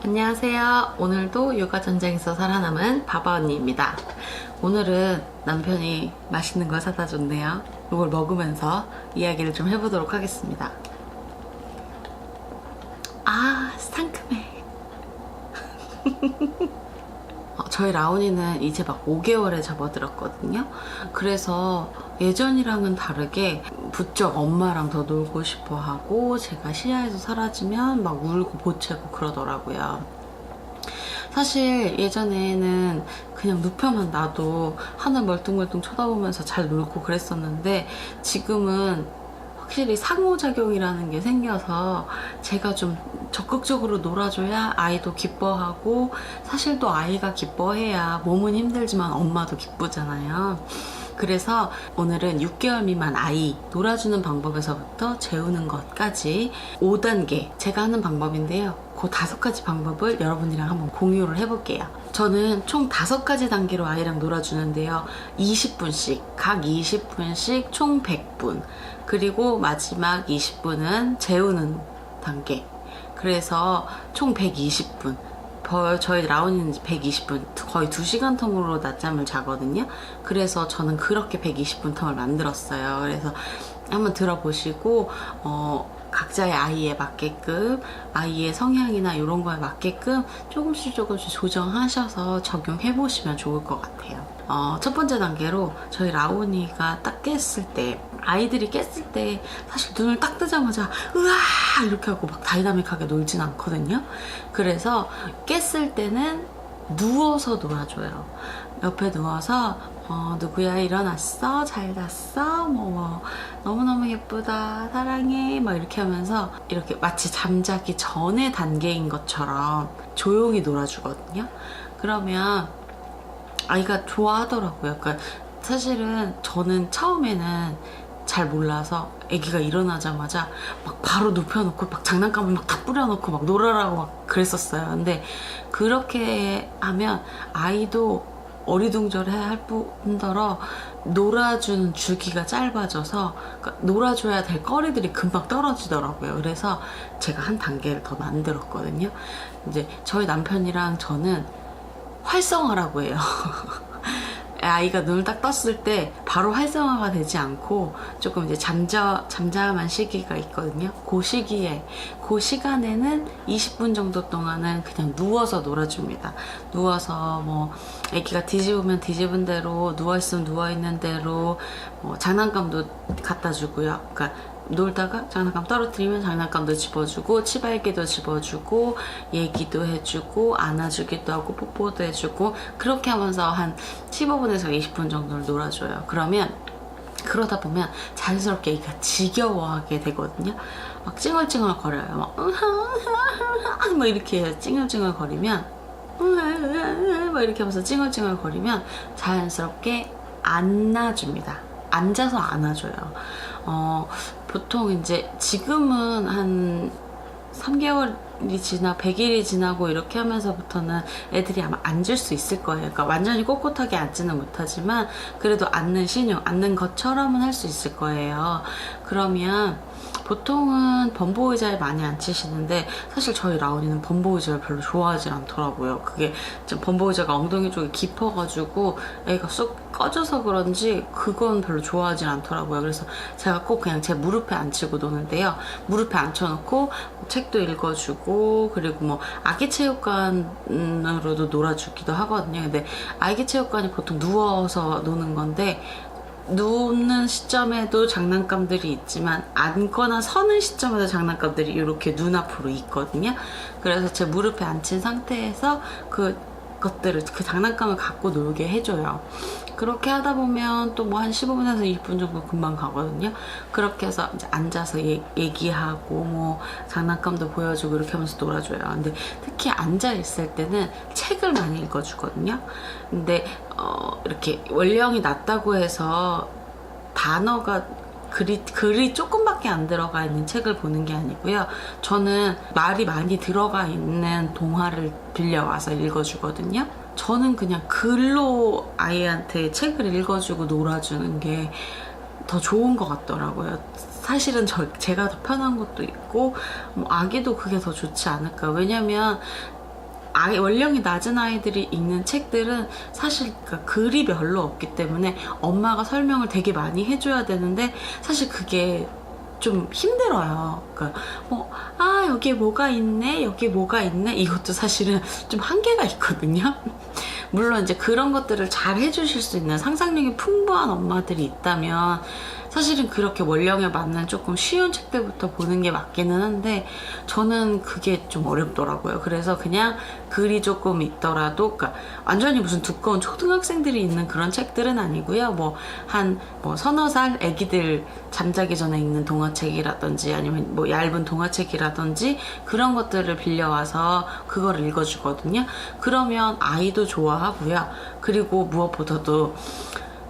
안녕하세요. 오늘도 육아 전쟁에서 살아남은 바바 언니입니다. 오늘은 남편이 맛있는 걸 사다 줬네요. 이걸 먹으면서 이야기를 좀 해보도록 하겠습니다. 아, 상큼해. 저희 라온이는 이제 막 5개월에 접어들었거든요. 그래서 예전이랑은 다르게 부쩍 엄마랑 더 놀고 싶어 하고, 제가 시야에서 사라지면 막 울고 보채고 그러더라고요. 사실 예전에는 그냥 눕혀만 놔도 하늘 멀뚱멀뚱 쳐다보면서 잘 놀고 그랬었는데, 지금은 확실히 상호작용이라는 게 생겨서 제가 좀 적극적으로 놀아줘야 아이도 기뻐하고, 사실 또 아이가 기뻐해야 몸은 힘들지만 엄마도 기쁘잖아요. 그래서 오늘은 6개월 미만 아이 놀아주는 방법에서부터 재우는 것까지 5단계 제가 하는 방법인데요. 그 5가지 방법을 여러분이랑 한번 공유를 해볼게요. 저는 총 5가지 단계로 아이랑 놀아주는데요. 20분씩, 각 20분씩 총 100분. 그리고 마지막 20분은 재우는 단계. 그래서 총 120분. 저희 라온이는 120분, 거의 2시간 텀으로 낮잠을 자거든요. 그래서 저는 그렇게 120분 텀을 만들었어요. 그래서 한번 들어보시고 각자의 아이에 맞게끔, 아이의 성향이나 이런 거에 맞게끔 조금씩 조정하셔서 적용해 보시면 좋을 것 같아요. 첫 번째 단계로 저희 라온이가 딱 깼을 때, 아이들이 깼을 때 사실 눈을 딱 뜨자마자 으아 이렇게 하고 막 다이나믹하게 놀진 않거든요. 그래서 깼을 때는 누워서 놀아줘요. 옆에 누워서 누구야, 일어났어? 잘 잤어? 뭐 너무너무 예쁘다, 사랑해, 막 이렇게 하면서 이렇게 마치 잠자기 전의 단계인 것처럼 조용히 놀아주거든요. 그러면 아이가 좋아하더라고요. 그러니까 사실은 저는 처음에는 잘 몰라서 아기가 일어나자마자 막 바로 눕혀놓고 막 장난감을 막 다 뿌려놓고 막 놀아라고 막 그랬었어요. 근데 그렇게 하면 아이도 어리둥절해 할 뿐더러 놀아주는 주기가 짧아져서, 그러니까 놀아줘야 될 거리들이 금방 떨어지더라고요. 그래서 제가 한 단계를 더 만들었거든요. 이제 저희 남편이랑 저는 활성화라고 해요. 아이가 눈을 딱 떴을 때 바로 활성화가 되지 않고 조금 이제 잠잠한 시기가 있거든요. 그 시기에, 그 시간에는 20분 정도 동안은 그냥 누워서 놀아줍니다. 누워서 뭐 아기가 뒤집으면 뒤집은 대로, 누워있으면 누워있는 대로, 장난감도 갖다 주고요. 그러니까 놀다가 장난감 떨어뜨리면 장난감도 집어주고, 치발기도 집어주고, 얘기도 해주고, 안아주기도 하고, 뽀뽀도 해주고, 그렇게 하면서 한 15분에서 20분 정도를 놀아줘요. 그러다 보면 자연스럽게 애기가 지겨워하게 되거든요. 막 찡얼찡얼 거려요. 막 이렇게 해요. 찡얼찡얼 거리면, 막 이렇게 하면서 찡얼찡얼 거리면 자연스럽게 안아줍니다. 앉아서 안아줘요. 보통 이제 지금은 한 3개월이 지나 100일이 지나고 이렇게 하면서부터는 애들이 아마 앉을 수 있을 거예요. 그러니까 완전히 꼿꼿하게 앉지는 못하지만 그래도 앉는 신용, 앉는 것처럼은 할 수 있을 거예요. 그러면 보통은 범보 의자에 많이 앉히시는데, 사실 저희 라온이는 범보 의자를 별로 좋아하지 않더라고요. 그게 좀 범보 의자가 엉덩이 쪽이 깊어가지고 애가 쑥 꺼져서 그런지 그건 별로 좋아하지 않더라고요. 그래서 제가 꼭 그냥 제 무릎에 앉히고 노는데요. 무릎에 앉혀놓고 책도 읽어주고, 그리고 뭐 아기 체육관으로도 놀아주기도 하거든요. 근데 아기 체육관이 보통 누워서 노는 건데, 눕는 시점에도 장난감들이 있지만 앉거나 서는 시점에도 장난감들이 이렇게 눈앞으로 있거든요. 그래서 제 무릎에 앉힌 상태에서 그 장난감을 갖고 놀게 해줘요. 그렇게 하다 보면 또 뭐 한 15분에서 20분 정도 금방 가거든요. 그렇게 해서 이제 앉아서 얘기하고 뭐 장난감도 보여주고 이렇게 하면서 놀아줘요. 근데 특히 앉아있을 때는 책을 많이 읽어주거든요. 근데 이렇게 원령이 낮다고 해서 단어가 글이 조금밖에 안 들어가 있는 책을 보는 게 아니고요. 저는 말이 많이 들어가 있는 동화를 빌려와서 읽어주거든요. 저는 그냥 글로 아이한테 책을 읽어주고 놀아주는 게 더 좋은 것 같더라고요. 사실은 제가 더 편한 것도 있고, 뭐 아기도 그게 더 좋지 않을까. 왜냐면 원령이 낮은 아이들이 읽는 책들은 사실 글이 별로 없기 때문에 엄마가 설명을 되게 많이 해줘야 되는데 사실 그게 좀 힘들어요. 그러니까 여기에 뭐가 있네, 여기에 뭐가 있네, 이것도 사실은 좀 한계가 있거든요. 물론 이제 그런 것들을 잘 해주실 수 있는 상상력이 풍부한 엄마들이 있다면 사실은 그렇게 원령에 맞는 조금 쉬운 책들부터 보는 게 맞기는 한데 저는 그게 좀 어렵더라고요. 그래서 그냥 글이 조금 있더라도, 그러니까 완전히 무슨 두꺼운 초등학생들이 있는 그런 책들은 아니고요. 한 서너 살 애기들 잠자기 전에 읽는 동화책이라든지 아니면 얇은 동화책이라든지 그런 것들을 빌려와서 그걸 읽어주거든요. 그러면 아이도 좋아하고요. 그리고 무엇보다도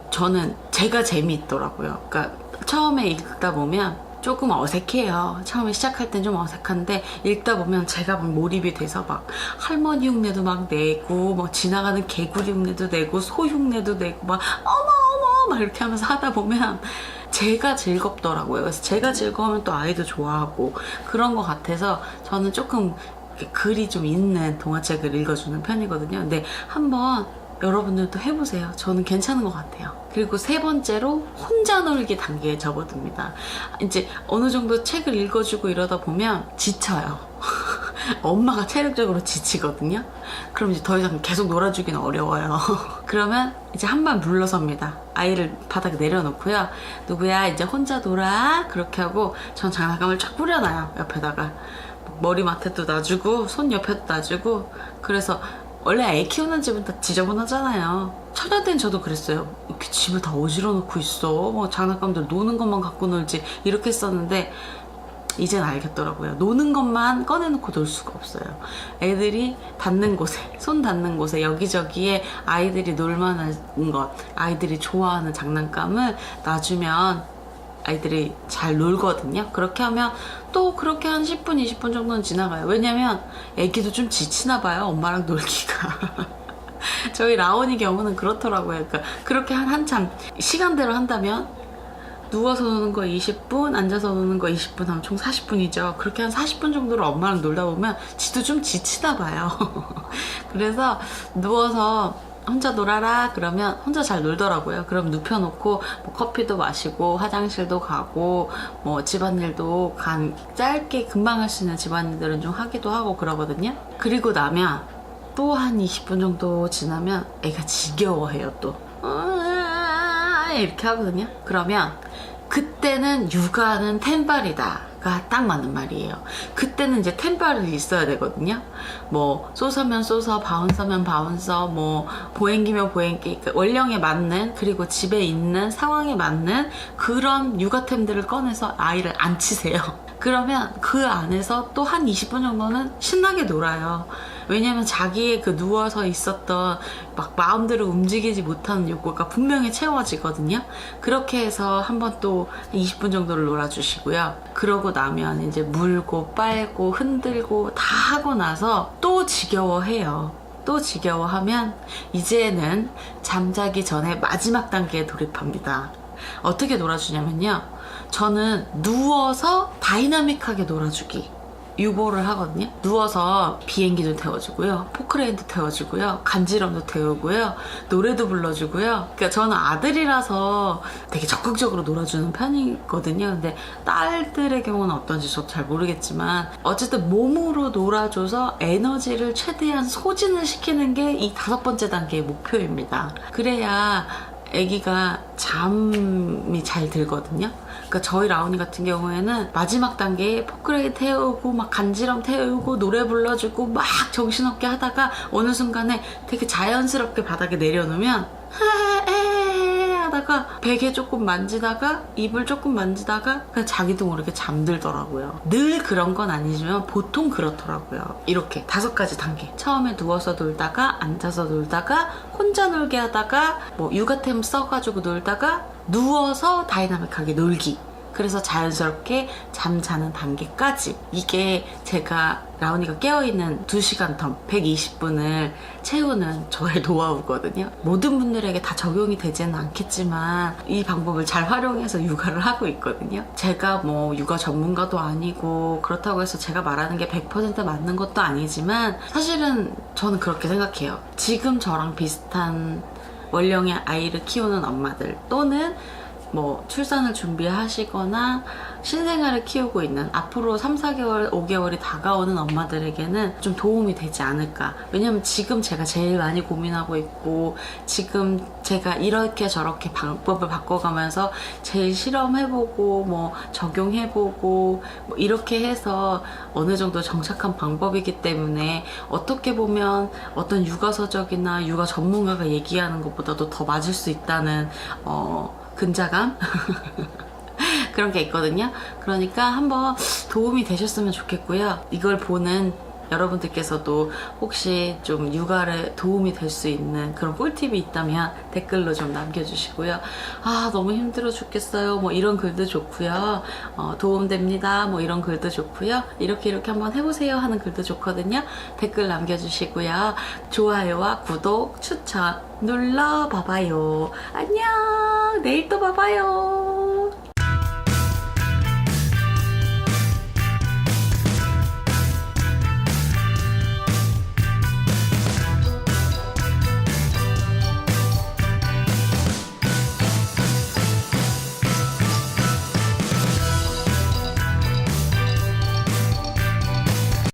저는 제가 재미있더라고요. 그러니까 처음에 읽다 보면 조금 어색해요. 처음에 시작할 땐 좀 어색한데 읽다 보면 제가 막 몰입이 돼서 막 할머니 흉내도 막 내고 지나가는 개구리 흉내도 내고 소 흉내도 내고 막 어머 막 이렇게 하면서 하다 보면 제가 즐겁더라고요. 그래서 제가 즐거우면 또 아이도 좋아하고 그런 것 같아서 저는 조금 글이 좀 있는 동화책을 읽어주는 편이거든요. 근데 한번 여러분들도 해보세요. 저는 괜찮은 것 같아요. 그리고 세 번째로 혼자 놀기 단계에 접어듭니다. 이제 어느 정도 책을 읽어주고 이러다 보면 지쳐요. 엄마가 체력적으로 지치거든요. 그럼 이제 더 이상 계속 놀아주기는 어려워요. 그러면 이제 한 번 물러섭니다. 아이를 바닥에 내려놓고요. 누구야 이제 혼자 놀아 그렇게 하고 전 장난감을 쫙 뿌려놔요. 옆에다가 머리맡에도 놔주고 손 옆에도 놔주고. 그래서 원래 애 키우는 집은 다 지저분하잖아요. 처녀 때는 저도 그랬어요. 이렇게 집을 다 어지러 놓고 있어. 장난감들 노는 것만 갖고 놀지. 이렇게 했었는데 이젠 알겠더라고요. 노는 것만 꺼내놓고 놀 수가 없어요. 애들이 닿는 곳에, 손 닿는 곳에 여기저기에 아이들이 놀만한 것, 아이들이 좋아하는 장난감을 놔주면 아이들이 잘 놀거든요. 그렇게 하면 또 그렇게 한 10분, 20분 정도는 지나가요. 왜냐면 애기도 좀 지치나 봐요. 엄마랑 놀기가. 저희 라온이 경우는 그렇더라고요. 그러니까 그렇게 한참 시간대로 한다면 누워서 노는 거 20분, 앉아서 노는 거 20분 하면 총 40분이죠. 그렇게 한 40분 정도를 엄마랑 놀다 보면 지도 좀 지치나 봐요. 그래서 누워서 혼자 놀아라 그러면 혼자 잘 놀더라고요. 그럼 눕혀놓고 커피도 마시고 화장실도 가고 집안일도 짧게 금방 할 수 있는 집안일들은 좀 하기도 하고 그러거든요. 그리고 나면 또 한 20분 정도 지나면 애가 지겨워해요. 또 이렇게 하거든요. 그러면 그때는 육아는 텐발이다 딱 맞는 말이에요. 그때는 이제 텐발이 있어야 되거든요. 쏘서면 쏘서, 바운서면 바운서, 보행기면 보행기, 그러니까 원령에 맞는, 그리고 집에 있는 상황에 맞는 그런 육아템들을 꺼내서 아이를 앉히세요. 그러면 그 안에서 또 한 20분 정도는 신나게 놀아요. 왜냐면 자기의 그 누워서 있었던 마음대로 움직이지 못하는 욕구가 분명히 채워지거든요. 그렇게 해서 한번 또 20분 정도를 놀아주시고요. 그러고 나면 이제 물고 빨고 흔들고 다 하고 나서 또 지겨워해요. 또 지겨워하면 이제는 잠자기 전에 마지막 단계에 돌입합니다. 어떻게 놀아주냐면요. 저는 누워서 다이나믹하게 놀아주기 유보를 하거든요. 누워서 비행기도 태워주고요, 포크레인도 태워주고요, 간지럼도 태우고요, 노래도 불러주고요. 그러니까 저는 아들이라서 되게 적극적으로 놀아주는 편이거든요. 근데 딸들의 경우는 어떤지 저도 잘 모르겠지만 어쨌든 몸으로 놀아줘서 에너지를 최대한 소진을 시키는 게 이 5번째 단계의 목표입니다. 그래야 아기가 잠이 잘 들거든요. 그러니까 저희 라온이 같은 경우에는 마지막 단계에 포크레인 태우고 간지럼 태우고 노래 불러주고 막 정신없게 하다가 어느 순간에 되게 자연스럽게 바닥에 내려놓으면 하다가 베개 조금 만지다가 입을 조금 만지다가 그냥 자기도 모르게 잠들더라고요. 늘 그런 건 아니지만 보통 그렇더라고요. 이렇게 5가지 단계. 처음에 누워서 놀다가 앉아서 놀다가 혼자 놀게 하다가 육아템 써가지고 놀다가 누워서 다이나믹하게 놀기. 그래서 자연스럽게 잠자는 단계까지, 이게 제가 라온이가 깨어있는 2시간 텀 120분을 채우는 저의 노하우거든요. 모든 분들에게 다 적용이 되지는 않겠지만 이 방법을 잘 활용해서 육아를 하고 있거든요. 제가 뭐 육아 전문가도 아니고 그렇다고 해서 제가 말하는 게 100% 맞는 것도 아니지만, 사실은 저는 그렇게 생각해요. 지금 저랑 비슷한 원령의 아이를 키우는 엄마들, 또는 뭐 출산을 준비하시거나 신생아를 키우고 있는 앞으로 3, 4개월, 5개월이 다가오는 엄마들에게는 좀 도움이 되지 않을까. 왜냐면 지금 제가 제일 많이 고민하고 있고, 지금 제가 이렇게 저렇게 방법을 바꿔가면서 제일 실험해보고 뭐 적용해보고 뭐 이렇게 해서 어느 정도 정착한 방법이기 때문에, 어떻게 보면 어떤 육아서적이나 육아 전문가가 얘기하는 것보다도 더 맞을 수 있다는 근자감? 그런 게 있거든요. 그러니까 한번 도움이 되셨으면 좋겠고요. 이걸 보는 여러분들께서도 혹시 좀 육아에 도움이 될 수 있는 그런 꿀팁이 있다면 댓글로 좀 남겨주시고요. 아, 너무 힘들어 죽겠어요. 뭐 이런 글도 좋고요. 도움됩니다. 뭐 이런 글도 좋고요. 이렇게 한번 해보세요 하는 글도 좋거든요. 댓글 남겨주시고요. 좋아요와 구독, 추천 눌러봐봐요. 안녕. 내일 또 봐봐요.